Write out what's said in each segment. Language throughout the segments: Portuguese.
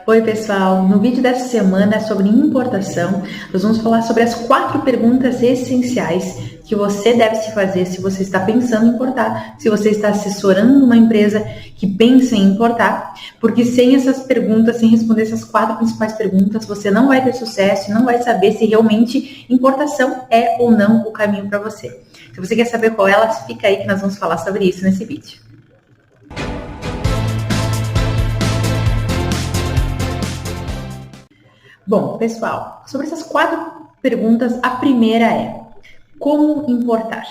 Oi, pessoal! No vídeo dessa semana sobre importação, nós vamos falar sobre as 4 perguntas essenciais que você deve se fazer se você está pensando em importar, se você está assessorando uma empresa que pensa em importar, porque sem essas perguntas, sem responder essas 4 principais perguntas, você não vai ter sucesso e não vai saber se realmente importação é ou não o caminho para você. Se você quer saber qual é elas, fica aí que nós vamos falar sobre isso nesse vídeo. Bom, pessoal, sobre essas 4 perguntas, a primeira é: como importar?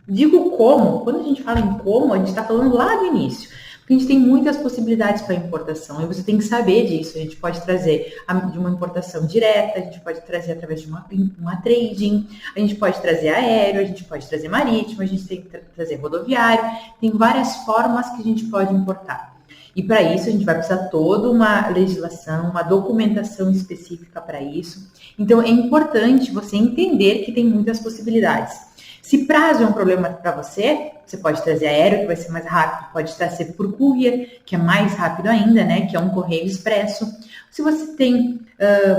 Digo como, quando a gente fala em como, a gente está falando lá do início, porque a gente tem muitas possibilidades para importação e você tem que saber disso. A gente pode trazer de uma importação direta, a gente pode trazer através de uma trading, a gente pode trazer aéreo, a gente pode trazer marítimo, a gente tem que trazer rodoviário, tem várias formas que a gente pode importar. E para isso a gente vai precisar toda uma legislação, uma documentação específica para isso. Então é importante você entender que tem muitas possibilidades. Se prazo é um problema para você, você pode trazer aéreo, que vai ser mais rápido, pode trazer por courier, que é mais rápido ainda, né? Que é um correio expresso. Se você tem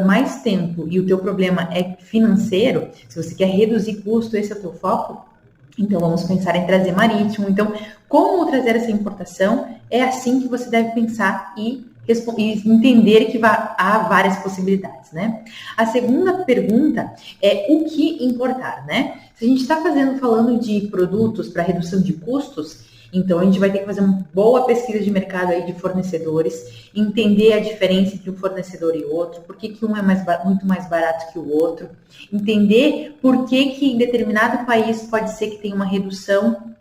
mais tempo e o teu problema é financeiro, se você quer reduzir custo, esse é o teu foco, então, vamos pensar em trazer marítimo. Então, como trazer essa importação? É assim que você deve pensar e entender que há várias possibilidades, né? A segunda pergunta é o que importar, né? Se a gente está falando de produtos para redução de custos, então a gente vai ter que fazer uma boa pesquisa de mercado aí de fornecedores, entender a diferença entre um fornecedor e outro, por que um é muito mais barato que o outro, entender por que em determinado país pode ser que tenha uma redução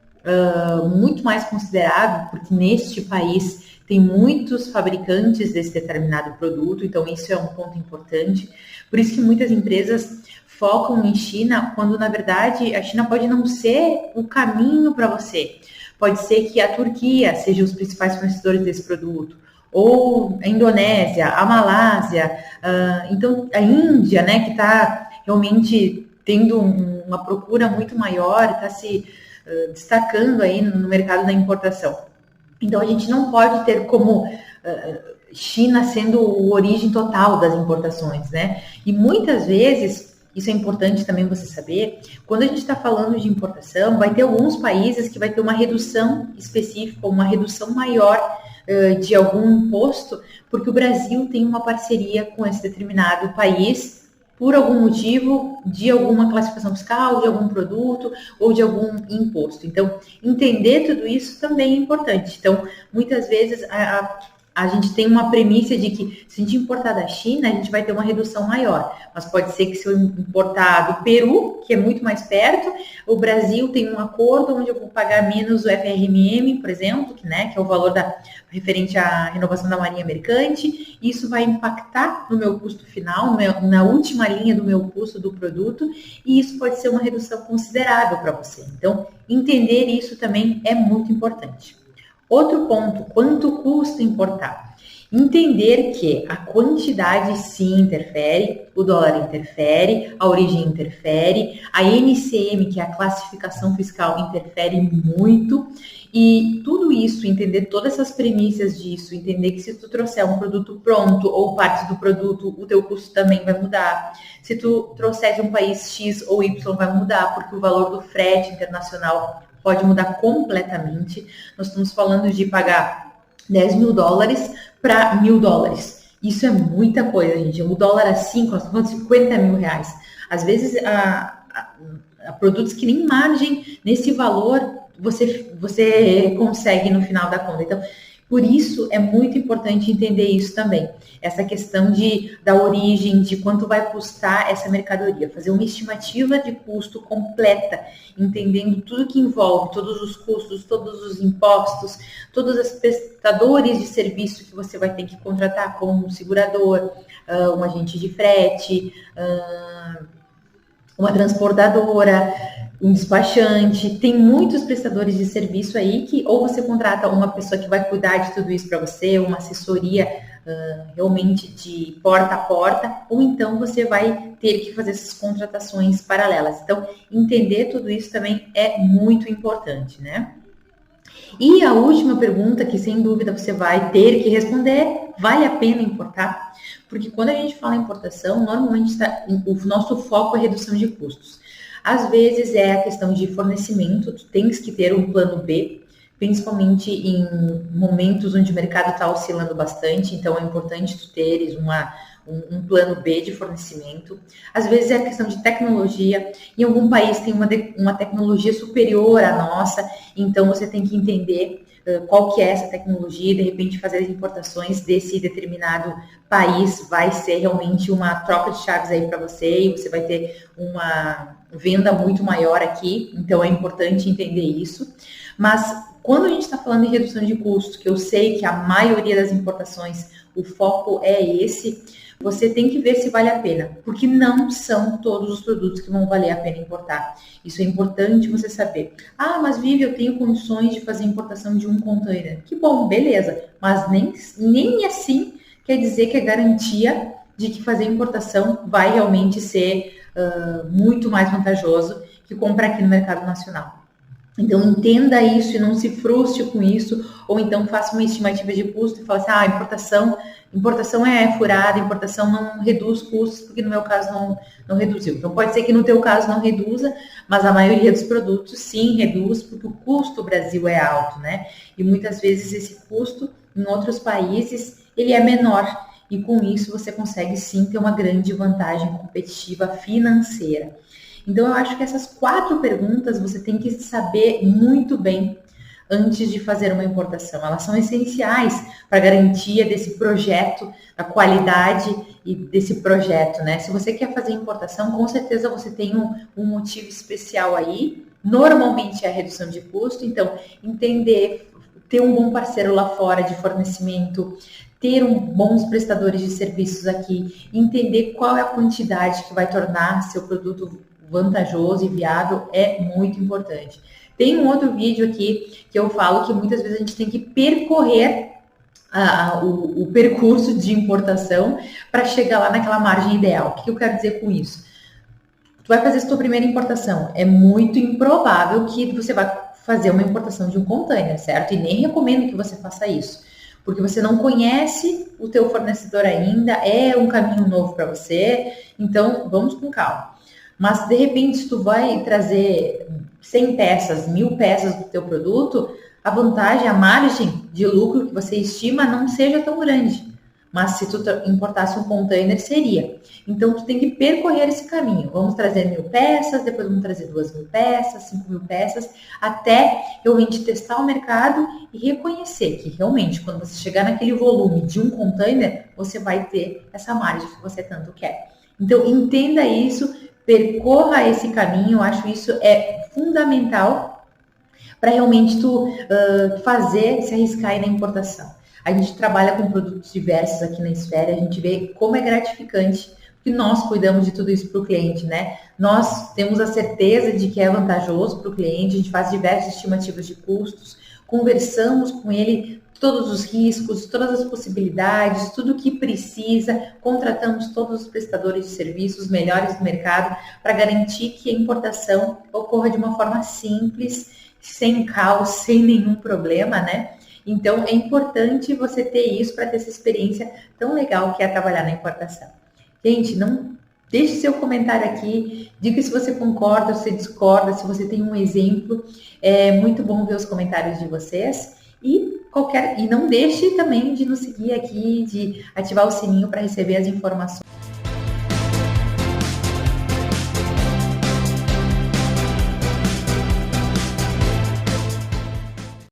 muito mais considerável, porque neste país tem muitos fabricantes desse determinado produto, então isso é um ponto importante. Por isso que muitas empresas focam em China, quando na verdade a China pode não ser o caminho para você. Pode ser que a Turquia seja os principais fornecedores desse produto, ou a Indonésia, a Malásia, então a Índia, né, que está realmente tendo uma procura muito maior, está se destacando aí no mercado da importação. Então a gente não pode ter como China sendo a origem total das importações, né? E muitas vezes, isso é importante também você saber, quando a gente está falando de importação, vai ter alguns países que vai ter uma redução específica, uma redução maior de algum imposto, porque o Brasil tem uma parceria com esse determinado país, por algum motivo, de alguma classificação fiscal, de algum produto ou de algum imposto. Então, entender tudo isso também é importante. Então, muitas vezes a gente tem uma premissa de que se a gente importar da China, a gente vai ter uma redução maior. Mas pode ser que se eu importar do Peru, que é muito mais perto, o Brasil tem um acordo onde eu vou pagar menos o FRMM, por exemplo, que é o valor referente à renovação da marinha mercante. Isso vai impactar no meu custo final, na última linha do meu custo do produto, e isso pode ser uma redução considerável para você. Então, entender isso também é muito importante. Outro ponto, quanto custa importar? Entender que a quantidade sim interfere, o dólar interfere, a origem interfere, a NCM, que é a classificação fiscal, interfere muito, e tudo isso, entender todas essas premissas disso, entender que se tu trouxer um produto pronto ou parte do produto, o teu custo também vai mudar. Se tu trouxer de um país X ou Y, vai mudar, porque o valor do frete internacional pode mudar completamente. Nós estamos falando de pagar $10 mil para $1.000. Isso é muita coisa, gente. O dólar a 5, nós estamos falando de 50 mil reais. Às vezes, há produtos que nem margem nesse valor você consegue no final da conta. Então, por isso é muito importante entender isso também. Essa questão da origem, de quanto vai custar essa mercadoria. Fazer uma estimativa de custo completa, entendendo tudo que envolve, todos os custos, todos os impostos, todos os prestadores de serviço que você vai ter que contratar, como um segurador, um agente de frete, uma transportadora, um despachante. Tem muitos prestadores de serviço aí que ou você contrata uma pessoa que vai cuidar de tudo isso para você, uma assessoria realmente de porta a porta, ou então você vai ter que fazer essas contratações paralelas. Então, entender tudo isso também é muito importante, né? E a última pergunta, que sem dúvida você vai ter que responder, vale a pena importar? Porque quando a gente fala em importação, normalmente o nosso foco é redução de custos. Às vezes é a questão de fornecimento, tu tens que ter um plano B, principalmente em momentos onde o mercado está oscilando bastante, então é importante tu teres um plano B de fornecimento. Às vezes é a questão de tecnologia, em algum país tem uma tecnologia superior à nossa, então você tem que entender qual que é essa tecnologia e de repente fazer as importações desse determinado país vai ser realmente uma troca de chaves aí para você e você vai ter uma venda muito maior aqui, então é importante entender isso. Mas quando a gente está falando em redução de custos, que eu sei que a maioria das importações, o foco é esse, você tem que ver se vale a pena, porque não são todos os produtos que vão valer a pena importar. Isso é importante você saber. Ah, mas Vivi, eu tenho condições de fazer importação de um container. Que bom, beleza, mas nem assim quer dizer que é garantia de que fazer importação vai realmente ser muito mais vantajoso que comprar aqui no mercado nacional. Então, entenda isso e não se frustre com isso, ou então faça uma estimativa de custo e fale assim, importação é furada, importação não reduz custos, porque no meu caso não reduziu. Então, pode ser que no teu caso não reduza, mas a maioria dos produtos sim reduz, porque o custo do Brasil é alto, né? E muitas vezes esse custo em outros países, ele é menor. E com isso você consegue sim ter uma grande vantagem competitiva financeira. Então, eu acho que essas 4 perguntas você tem que saber muito bem antes de fazer uma importação. Elas são essenciais para a garantia desse projeto, da qualidade e desse projeto, né? Se você quer fazer importação, com certeza você tem um motivo especial aí. Normalmente é a redução de custo. Então, entender, ter um bom parceiro lá fora de fornecimento, ter bons prestadores de serviços aqui, entender qual é a quantidade que vai tornar seu produto vantajoso e viável é muito importante. Tem um outro vídeo aqui que eu falo que muitas vezes a gente tem que percorrer o percurso de importação para chegar lá naquela margem ideal. O que eu quero dizer com isso? Tu vai fazer a sua primeira importação. É muito improvável que você vá fazer uma importação de um container, certo? E nem recomendo que você faça isso, porque você não conhece o teu fornecedor ainda, é um caminho novo para você, então vamos com calma. Mas, de repente, se tu vai trazer 100 peças, 1000 peças do teu produto, a vantagem, a margem de lucro que você estima não seja tão grande. Mas se tu importasse um container, seria. Então, tu tem que percorrer esse caminho. Vamos trazer 1000 peças, depois vamos trazer 2000 peças, 5000 peças, até realmente testar o mercado e reconhecer que realmente, quando você chegar naquele volume de um container, você vai ter essa margem que você tanto quer. Então, entenda isso, percorra esse caminho, eu acho isso é fundamental para realmente tu se arriscar aí na importação. A gente trabalha com produtos diversos aqui na Esfera, a gente vê como é gratificante que nós cuidamos de tudo isso para o cliente, né? Nós temos a certeza de que é vantajoso para o cliente, a gente faz diversas estimativas de custos, conversamos com ele todos os riscos, todas as possibilidades, tudo o que precisa, contratamos todos os prestadores de serviços melhores do mercado para garantir que a importação ocorra de uma forma simples, sem caos, sem nenhum problema, né? Então, é importante você ter isso para ter essa experiência tão legal que é trabalhar na importação. Gente, não deixe seu comentário aqui, diga se você concorda, se discorda, se você tem um exemplo. É muito bom ver os comentários de vocês. E não deixe também de nos seguir aqui, de ativar o sininho para receber as informações.